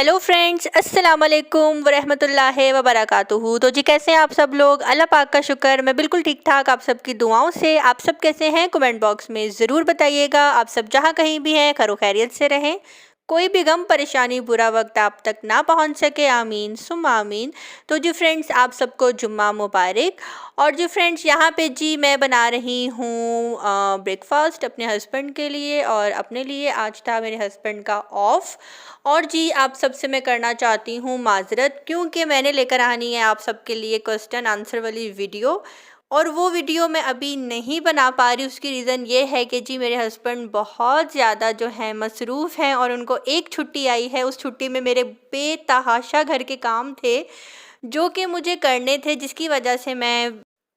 Hello friends, अस्सलाम वालेकुम वरहमतुल्लाहि वबरकातुहू। तो जी कैसे हैं आप सब लोग? अल्लाह पाक का शुक्र, मैं बिल्कुल ठीक ठाक आप सबकी दुआओं से। आप सब कैसे हैं? कमेंट बॉक्स में ज़रूर बताइएगा। आप सब जहाँ कहीं भी हैं खैर खैरियत से रहें, कोई भी गम परेशानी बुरा वक्त आप तक ना पहुंच सके, आमीन सुम्मा आमीन। तो जी फ्रेंड्स, आप सबको जुम्मा मुबारक। और जी फ्रेंड्स, यहाँ पे जी मैं बना रही हूँ ब्रेकफास्ट अपने हस्बैंड के लिए और अपने लिए। आज था मेरे हस्बैंड का ऑफ। और जी आप सबसे मैं करना चाहती हूँ माज़रत, क्योंकि मैंने लेकर आनी है आप सबके लिए क्वेश्चन आंसर वाली वीडियो, और वो वीडियो मैं अभी नहीं बना पा रही। उसकी रीज़न ये है कि जी मेरे हस्बैंड बहुत ज़्यादा जो है मसरूफ़ हैं और उनको एक छुट्टी आई है। उस छुट्टी में मेरे बेतहाशा घर के काम थे जो कि मुझे करने थे, जिसकी वजह से मैं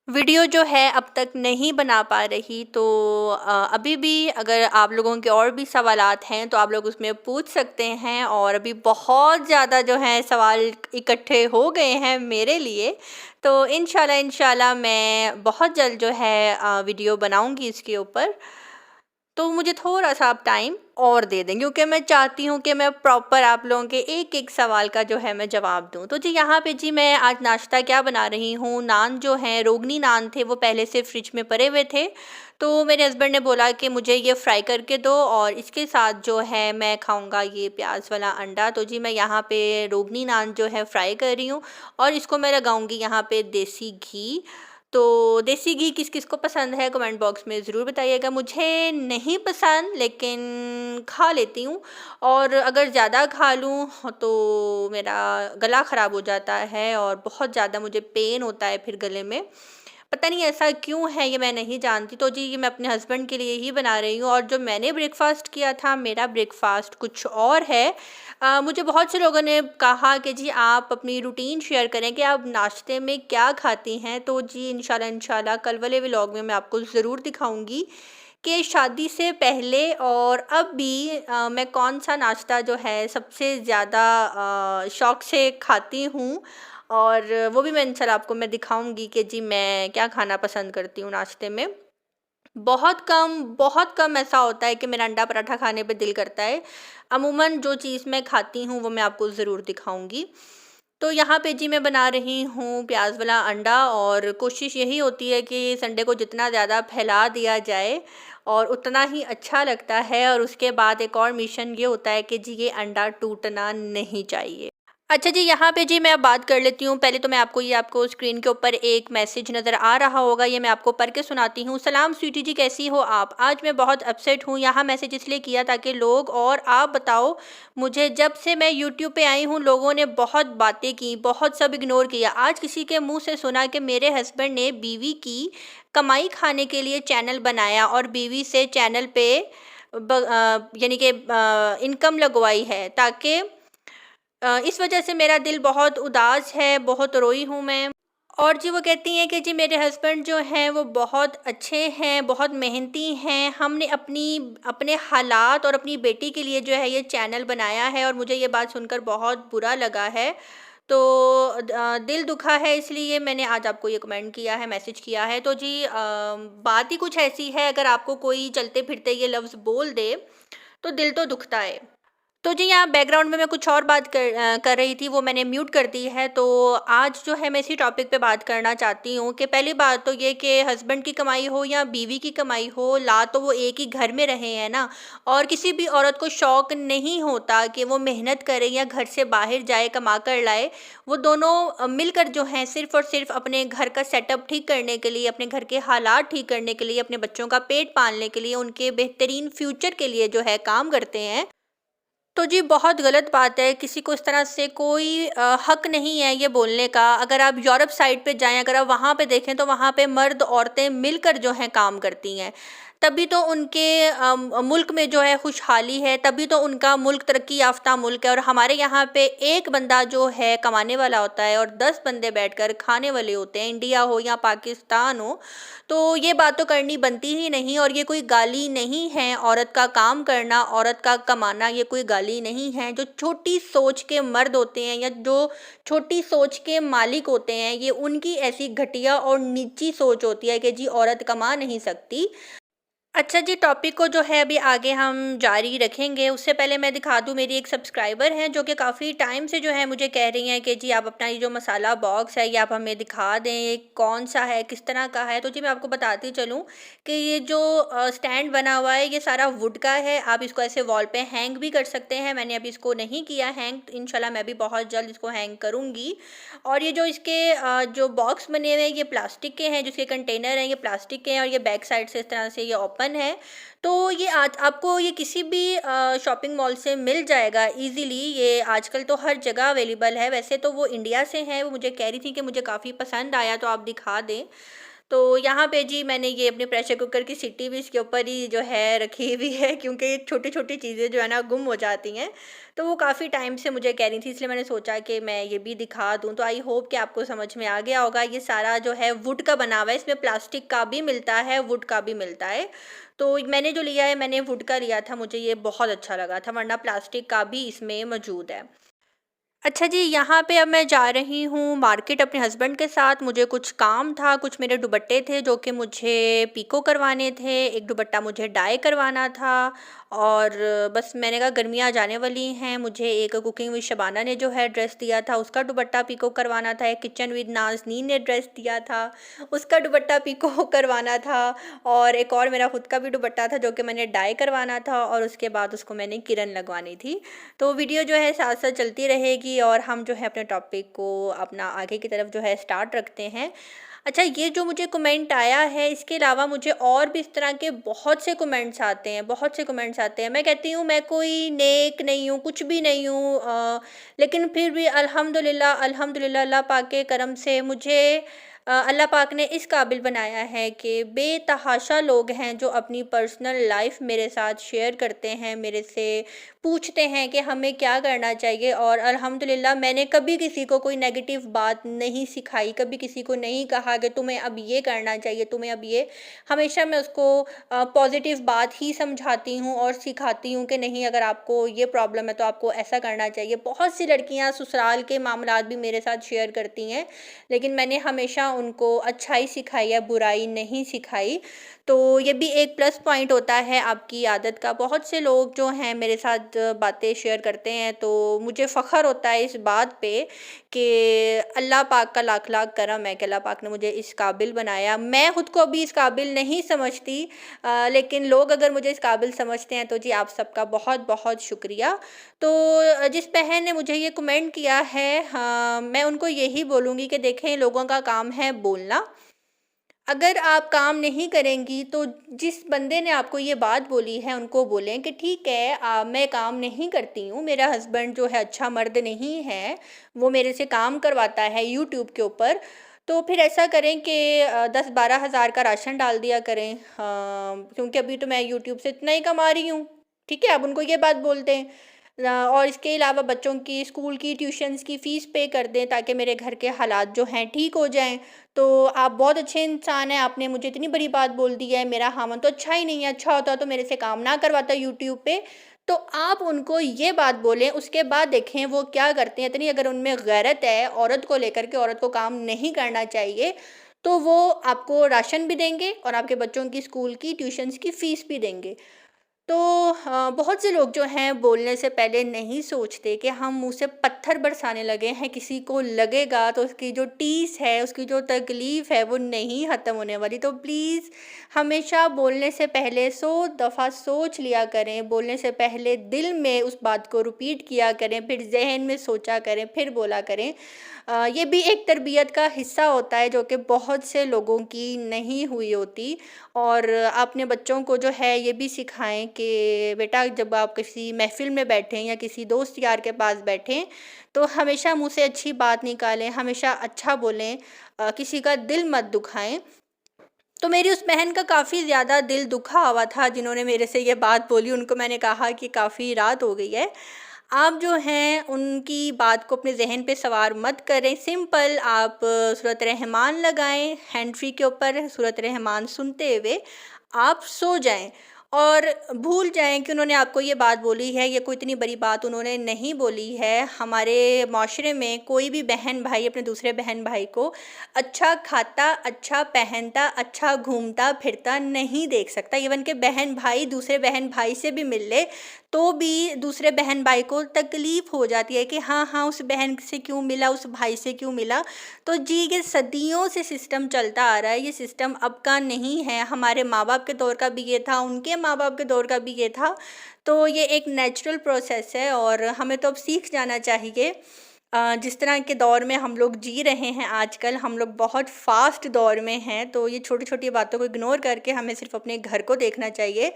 वीडियो जो है अब तक नहीं बना पा रही। तो अभी भी अगर आप लोगों के और भी सवालात हैं तो आप लोग उसमें पूछ सकते हैं, और अभी बहुत ज़्यादा जो है सवाल इकट्ठे हो गए हैं मेरे लिए। तो इंशाल्लाह मैं बहुत जल्द जो है वीडियो बनाऊंगी इसके ऊपर। तो मुझे थोड़ा-सा आप टाइम और दे दें, क्योंकि मैं चाहती हूँ कि मैं प्रॉपर आप लोगों के एक-एक सवाल का जो है मैं जवाब दूँ। तो जी यहाँ पे जी मैं आज नाश्ता क्या बना रही हूँ, नान जो हैं रोगनी नान थे, वो पहले से फ्रिज में पड़े हुए थे। तो मेरे हस्बैंड ने बोला कि मुझे ये फ्राई करके दो, और इसके साथ जो है मैं खाऊँगा ये प्याज़ वाला अंडा। तो जी मैं यहाँ पे रोगनी नान जो है फ्राई कर रही हूँ, और इसको मैं लगाऊँगी यहाँ पे देसी घी। तो देसी घी किस किस को पसंद है कमेंट बॉक्स में ज़रूर बताइएगा। मुझे नहीं पसंद, लेकिन खा लेती हूँ, और अगर ज़्यादा खा लूँ तो मेरा गला ख़राब हो जाता है और बहुत ज़्यादा मुझे पेन होता है फिर गले में। पता नहीं ऐसा क्यों है, ये मैं नहीं जानती। तो जी ये मैं अपने हस्बैंड के लिए ही बना रही हूँ, और जो मैंने ब्रेकफ़ास्ट किया था, मेरा ब्रेकफ़ास्ट कुछ और है। मुझे बहुत से लोगों ने कहा कि जी आप अपनी रूटीन शेयर करें कि आप नाश्ते में क्या खाती हैं। तो जी इंशाल्लाह कल वाले व्लॉग में मैं आपको ज़रूर दिखाऊंगी कि शादी से पहले और अब भी मैं कौन सा नाश्ता जो है सबसे ज़्यादा शौक़ से खाती हूँ, और वो भी मैं इंशाल्लाह आपको मैं दिखाऊंगी कि जी मैं क्या खाना पसंद करती हूँ नाश्ते में। बहुत कम ऐसा होता है कि मेरा अंडा पराठा खाने पे दिल करता है। अमूमन जो चीज़ मैं खाती हूँ वो मैं आपको ज़रूर दिखाऊंगी। तो यहाँ पे जी मैं बना रही हूँ प्याज वाला अंडा, और कोशिश यही होती है कि संडे को जितना ज़्यादा फैला दिया जाए और उतना ही अच्छा लगता है। और उसके बाद एक और मिशन ये होता है कि जी ये अंडा टूटना नहीं चाहिए। अच्छा जी, यहाँ पे जी मैं अब बात कर लेती हूँ। पहले तो मैं आपको स्क्रीन के ऊपर एक मैसेज नज़र आ रहा होगा, ये मैं आपको पढ़ के सुनाती हूँ। सलाम स्वीटी जी, कैसी हो आप? आज मैं बहुत अपसेट हूँ। यहाँ मैसेज इसलिए किया ताकि लोग और आप बताओ मुझे। जब से मैं यूट्यूब पे आई हूँ लोगों ने बहुत बातें की, बहुत सब इग्नोर किया। आज किसी के मुँह से सुना कि मेरे हस्बैंड ने बीवी की कमाई खाने के लिए चैनल बनाया और बीवी से चैनल पे यानी कि इनकम लगवाई है, ताकि इस वजह से मेरा दिल बहुत उदास है, बहुत रोई हूँ मैं। और जी वो कहती हैं कि जी मेरे हस्बैंड जो हैं वो बहुत अच्छे हैं, बहुत मेहनती हैं। हमने अपने हालात और अपनी बेटी के लिए जो है ये चैनल बनाया है, और मुझे ये बात सुनकर बहुत बुरा लगा है। तो दिल दुखा है, इसलिए मैंने आज आपको ये कमेंट किया है, मैसेज किया है। तो जी बात ही कुछ ऐसी है, अगर आपको कोई चलते फिरते ये लफ्ज़ बोल दे तो दिल तो दुखता है। तो जी यहाँ बैकग्राउंड में मैं कुछ और बात कर रही थी, वो मैंने म्यूट कर दी है। तो आज जो है मैं इसी टॉपिक पे बात करना चाहती हूँ कि पहली बात तो ये कि हस्बैंड की कमाई हो या बीवी की कमाई हो, ला तो वो एक ही घर में रहे हैं ना। और किसी भी औरत को शौक़ नहीं होता कि वो मेहनत करे या घर से बाहर जाए कमा कर लाए। वो दोनों मिलकर जो हैं सिर्फ़ और सिर्फ अपने घर का सेटअप ठीक करने के लिए, अपने घर के हालात ठीक करने के लिए, अपने बच्चों का पेट पालने के लिए, उनके बेहतरीन फ्यूचर के लिए जो है काम करते हैं। तो जी बहुत गलत बात है, किसी को इस तरह से कोई हक नहीं है ये बोलने का। अगर आप यूरोप साइड पे जाएँ, अगर आप वहाँ पे देखें तो वहाँ पे मर्द औरतें मिलकर जो हैं काम करती हैं, तभी तो उनके मुल्क में जो है खुशहाली है, तभी तो उनका मुल्क तरक्की याफ्ता मुल्क है। और हमारे यहाँ पे एक बंदा जो है कमाने वाला होता है और 10 बंदे बैठकर खाने वाले होते हैं, इंडिया हो या पाकिस्तान हो। तो ये बात तो करनी बनती ही नहीं, और ये कोई गाली नहीं है औरत का काम करना, औरत का कमाना ये कोई गाली नहीं है। जो छोटी सोच के मर्द होते हैं या जो छोटी सोच के मालिक होते हैं, ये उनकी ऐसी घटिया और नीची सोच होती है कि जी औरत कमा नहीं सकती। अच्छा जी, टॉपिक को जो है अभी आगे हम जारी रखेंगे, उससे पहले मैं दिखा दूँ, मेरी एक सब्सक्राइबर हैं जो कि काफ़ी टाइम से जो है मुझे कह रही हैं कि जी आप अपना ये जो मसाला बॉक्स है ये आप हमें दिखा दें, ये कौन-सा है, किस तरह का है। तो जी मैं आपको बताती चलूँ कि ये जो स्टैंड बना हुआ है ये सारा वुड का है, आप इसको ऐसे वॉल पे हैंग भी कर सकते हैं। मैंने अभी इसको नहीं किया हैंग, इंशाल्लाह मैं भी बहुत जल्द इसको हैंग करूँगी। और ये जो इसके जो बॉक्स बने हुए हैं ये प्लास्टिक के हैं, जो इसके कंटेनर हैं ये प्लास्टिक के हैं और ये बैक साइड से इस तरह से ये ओपन है। तो ये आज आपको ये किसी भी शॉपिंग मॉल से मिल जाएगा ईज़िली, ये आजकल तो हर जगह अवेलेबल है। वैसे तो वो इंडिया से है, वो मुझे कह रही थी कि मुझे काफ़ी पसंद आया तो आप दिखा दें। तो यहाँ पे जी मैंने ये अपने प्रेशर कुकर की सीटी भी इसके ऊपर ही जो है रखी हुई है, क्योंकि ये छोटी-छोटी चीज़ें जो है ना गुम हो जाती हैं। तो वो काफ़ी टाइम से मुझे कह रही थी, इसलिए मैंने सोचा कि मैं ये भी दिखा दूँ। तो आई होप कि आपको समझ में आ गया होगा। ये सारा जो है वुड का बना हुआ है, इसमें प्लास्टिक का भी मिलता है, वुड का भी मिलता है। तो मैंने जो लिया है मैंने वुड का लिया था, मुझे ये बहुत अच्छा लगा था, वरना प्लास्टिक का भी इसमें मौजूद है। अच्छा जी, यहाँ पे अब मैं जा रही हूँ मार्केट अपने हस्बैंड के साथ। मुझे कुछ काम था, कुछ मेरे दुपट्टे थे जो कि मुझे पीको करवाने थे, एक दुपट्टा मुझे डाई करवाना था। और बस मैंने कहा गर्मियाँ जाने वाली हैं, मुझे एक कुकिंग विद शबाना ने जो है ड्रेस दिया था उसका दुपट्टा पीको करवाना था, एक किचन विद नाज़नीन ने ड्रेस दिया था उसका दुपट्टा पीको करवाना था, और एक और मेरा खुद का भी दुपट्टा था जो कि मैंने डाई करवाना था, और उसके बाद उसको मैंने किरन लगवानी थी। तो वीडियो जो है साथ-साथ चलती रहेगी और हम जो है अपने टॉपिक को अपना आगे की तरफ जो है स्टार्ट रखते हैं। अच्छा, ये जो मुझे कमेंट आया है इसके अलावा मुझे और भी इस तरह के बहुत से कमेंट्स आते हैं, बहुत से कमेंट्स आते हैं। मैं कहती हूँ मैं कोई नेक नहीं हूँ, कुछ भी नहीं हूँ, लेकिन फिर भी अल्हम्दुलिल्लाह अल्हम्दुलिल्लाह अल्लाह पाक के करम से मुझे अल्लाह पाक ने इस काबिल बनाया है कि बेतहाशा लोग हैं जो अपनी पर्सनल लाइफ मेरे साथ शेयर करते हैं, मेरे से पूछते हैं कि हमें क्या करना चाहिए। और अल्हम्दुलिल्लाह मैंने कभी किसी को कोई नेगेटिव बात नहीं सिखाई, कभी किसी को नहीं कहा कि तुम्हें अब ये करना चाहिए, तुम्हें अब ये। हमेशा मैं उसको पॉजिटिव बात ही समझाती हूँ और सिखाती हूँ कि नहीं, अगर आपको ये प्रॉब्लम है तो आपको ऐसा करना चाहिए। बहुत सी लड़कियाँ ससुराल के मामलात भी मेरे साथ शेयर करती हैं, लेकिन मैंने हमेशा उनको अच्छाई सिखाई है, बुराई नहीं सिखाई। तो ये भी एक प्लस पॉइंट होता है आपकी आदत का। बहुत से लोग जो हैं मेरे साथ बातें शेयर करते हैं, तो मुझे फ़ख्र होता है इस बात पे कि अल्लाह पाक का लाख लाख करम है कि अल्लाह पाक ने मुझे इस काबिल बनाया। मैं ख़ुद को अभी इस काबिल नहीं समझती, लेकिन लोग अगर मुझे इस काबिल समझते हैं तो जी आप सबका बहुत बहुत शुक्रिया। तो जिस बहन ने मुझे ये कमेंट किया है, हाँ, मैं उनको यही बोलूँगी कि देखें, लोगों का काम है बोलना। अगर आप काम नहीं करेंगी तो जिस बंदे ने आपको ये बात बोली है उनको बोलें कि ठीक है, मैं काम नहीं करती हूँ, मेरा हस्बैंड जो है अच्छा मर्द नहीं है, वो मेरे से काम करवाता है यूट्यूब के ऊपर। तो फिर ऐसा करें कि 10-12 हज़ार का राशन डाल दिया करें, क्योंकि अभी तो मैं यूट्यूब से इतना ही कमा रही हूँ। ठीक है, आप उनको ये बात बोल दें। और इसके अलावा बच्चों की स्कूल की ट्यूशन्स की फ़ीस पे कर दें ताकि मेरे घर के हालात जो हैं ठीक हो जाएँ। तो आप बहुत अच्छे इंसान हैं, आपने मुझे इतनी बड़ी बात बोल दी है, मेरा ख़ामन तो अच्छा ही नहीं है, अच्छा होता तो मेरे से काम ना करवाता यूट्यूब पे। तो आप उनको ये बात बोलें, उसके बाद देखें वो क्या करते हैं। इतनी अगर उनमें गैरत है औरत को लेकर के, औरत को काम नहीं करना चाहिए, तो वो आपको राशन भी देंगे और आपके बच्चों की स्कूल की ट्यूशन्स की फ़ीस भी देंगे। तो बहुत से लोग जो हैं बोलने से पहले नहीं सोचते कि हम मुँह से पत्थर बरसाने लगे हैं, किसी को लगेगा तो उसकी जो टीस है, उसकी जो तकलीफ़ है वो नहीं ख़त्म होने वाली। तो प्लीज़ हमेशा बोलने से पहले 100 दफ़ा सोच लिया करें, बोलने से पहले दिल में उस बात को रिपीट किया करें, फिर ज़हन में सोचा करें, फिर बोला करें। ये भी एक तरबियत का हिस्सा होता है जो कि बहुत से लोगों की नहीं हुई होती। और अपने बच्चों को जो है ये भी सिखाएं कि बेटा जब आप किसी महफ़िल में बैठें या किसी दोस्त यार के पास बैठें तो हमेशा मुँह से अच्छी बात निकालें, हमेशा अच्छा बोलें, किसी का दिल मत दुखाएं। तो मेरी उस बहन का काफ़ी ज़्यादा दिल दुखा हुआ था जिन्होंने मेरे से ये बात बोली। उनको मैंने कहा कि काफ़ी रात हो गई है, आप जो हैं उनकी बात को अपने ज़हन पे सवार मत करें। सिंपल आप सूरत रहमान लगाएं, हैंड फ्री के ऊपर सूरत रहमान सुनते हुए आप सो जाएं। और भूल जाएँ कि उन्होंने आपको ये बात बोली है, ये कोई इतनी बड़ी बात उन्होंने नहीं बोली है। हमारे माशरे में कोई भी बहन-भाई अपने दूसरे बहन-भाई को अच्छा खाता, अच्छा पहनता, अच्छा घूमता-फिरता नहीं देख सकता। इवन कि बहन-भाई दूसरे बहन-भाई से भी मिल ले, तो भी दूसरे बहन-भाई को तकलीफ़ हो जाती है कि हाँ, हाँ, उस बहन से क्यों मिला, उस भाई से क्यों मिला। तो जी, ये सदियों से सिस्टम चलता आ रहा है, ये सिस्टम अब का नहीं है। हमारे माँ-बाप के दौर का भी ये था, उनके माँ-बाप के दौर का भी ये था। तो ये एक नेचुरल प्रोसेस है और हमें तो अब सीख जाना चाहिए। जिस तरह के दौर में हम लोग जी रहे हैं आजकल, हम लोग बहुत फ़ास्ट दौर में हैं, तो ये छोटी-छोटी बातों को इग्नोर करके हमें सिर्फ़ अपने घर को देखना चाहिए।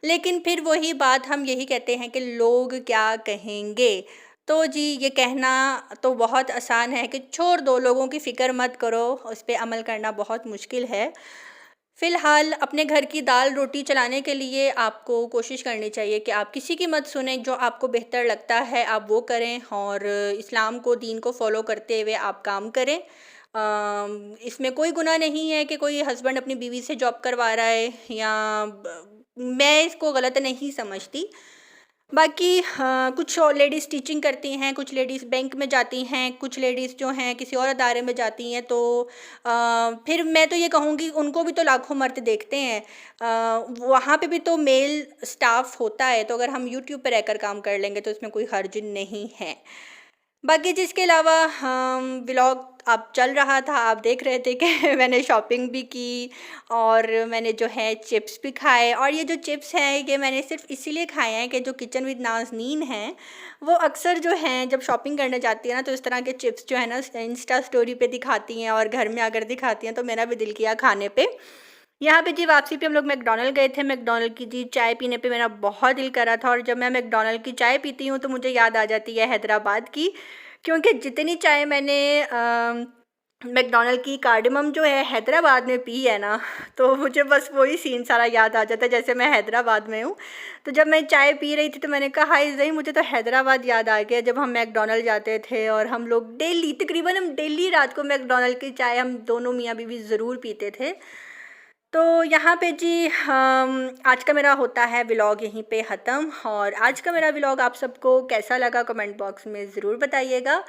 लेकिन फिर वही बात हम यही कहते हैं कि लोग क्या कहेंगे? तो जी, ये कहना तो बहुत आसान है कि छोड़ दो, लोगों की फ़िक्र मत करो, उस पे अमल करना बहुत मुश्किल है। फ़िलहाल अपने घर की दाल-रोटी चलाने के लिए आपको कोशिश करनी चाहिए कि आप किसी की मत सुनें, जो आपको बेहतर लगता है आप वो करें और इस्लाम को, दीन को फ़ॉलो करते हुए आप काम करें। इसमें कोई गुनाह नहीं है कि कोई हस्बैंड अपनी बीवी से जॉब करवा रहा है या मैं इसको गलत नहीं समझती। बाकी कुछ और लेडीज़ टीचिंग करती हैं, कुछ लेडीज़ बैंक में जाती हैं, कुछ लेडीज़ जो हैं किसी और अदारे में जाती हैं, तो फिर मैं तो ये कहूँगी उनको भी तो लाखों मर्द देखते हैं। वहाँ पे भी तो मेल स्टाफ़ होता है, तो अगर हम यूट्यूब पे रहकर काम कर लेंगे तो इसमें कोई हर्ज नहीं है। बाकी जिसके अलावा व्लॉग अब चल रहा था, आप देख रहे थे कि मैंने शॉपिंग भी की और मैंने जो है चिप्स भी खाए, और ये जो चिप्स हैं ये मैंने सिर्फ़ इसीलिए खाए हैं कि जो किचन विद नाज़नीन हैं, वो अक्सर जो हैं जब शॉपिंग करने जाती है ना, तो इस तरह के चिप्स जो है ना इंस्टा स्टोरी पे दिखाती हैं और घर में आकर दिखाती हैं, तो मेरा भी दिल किया खाने पे। यहाँ पे जी वापसी पे हम लोग मैकडॉनल्ड गए थे। मैकडॉनल्ड की जी चाय पीने पे मेरा बहुत दिल कर रहा था, और जब मैं मैकडॉनल्ड की चाय पीती हूँ तो मुझे याद आ जाती है हैदराबाद की, क्योंकि जितनी चाय मैंने मैकडॉनल्ड की कार्डेमम जो है हैदराबाद में पी है ना, तो मुझे बस वही सीन सारा याद आ जाता है जैसे मैं हैदराबाद में हूँ। तो जब मैं चाय पी रही थी तो मैंने कहा हाय ज़ई, मुझे तो हैदराबाद याद आ गया, जब हम मैकडॉनल्ड जाते थे और हम लोग डेली, तकरीबन हम डेली रात को मैकडॉनल्ड की चाय हम दोनों मियाँ बीवी ज़रूर पीते थे। तो यहाँ पे जी आज का मेरा होता है व्लॉग यहीं पे ख़त्म, और आज का मेरा व्लॉग आप सबको कैसा लगा कमेंट बॉक्स में ज़रूर बताइएगा।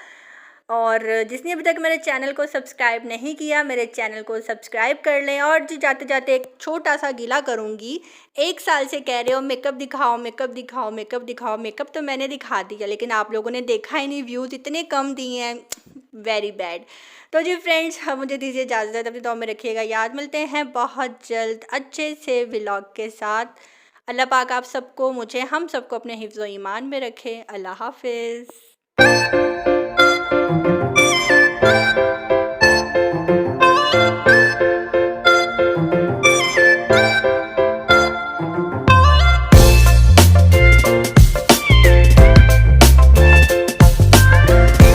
और जिसने अभी तक मेरे चैनल को सब्सक्राइब नहीं किया, मेरे चैनल को सब्सक्राइब कर लें। और जी जाते जाते एक छोटा सा गिला करूँगी, 1 साल से कह रहे हो मेकअप दिखाओ, मेकअप दिखाओ, मेकअप दिखाओ। मेकअप तो मैंने दिखा दिया, लेकिन आप लोगों ने देखा ही नहीं, व्यूज़ इतने कम दिए हैं, वेरी बैड। तो जी फ्रेंड्स, अब मुझे दीजिए इजाज़त, अपनी दुआ में रखिएगा याद। मिलते हैं बहुत जल्द अच्छे से व्लॉग के साथ। अल्लाह पाक आप सबको, मुझे, हम सबको अपने हिफ्ज़ व ईमान में रखे। अल्लाह हाफ़िज़।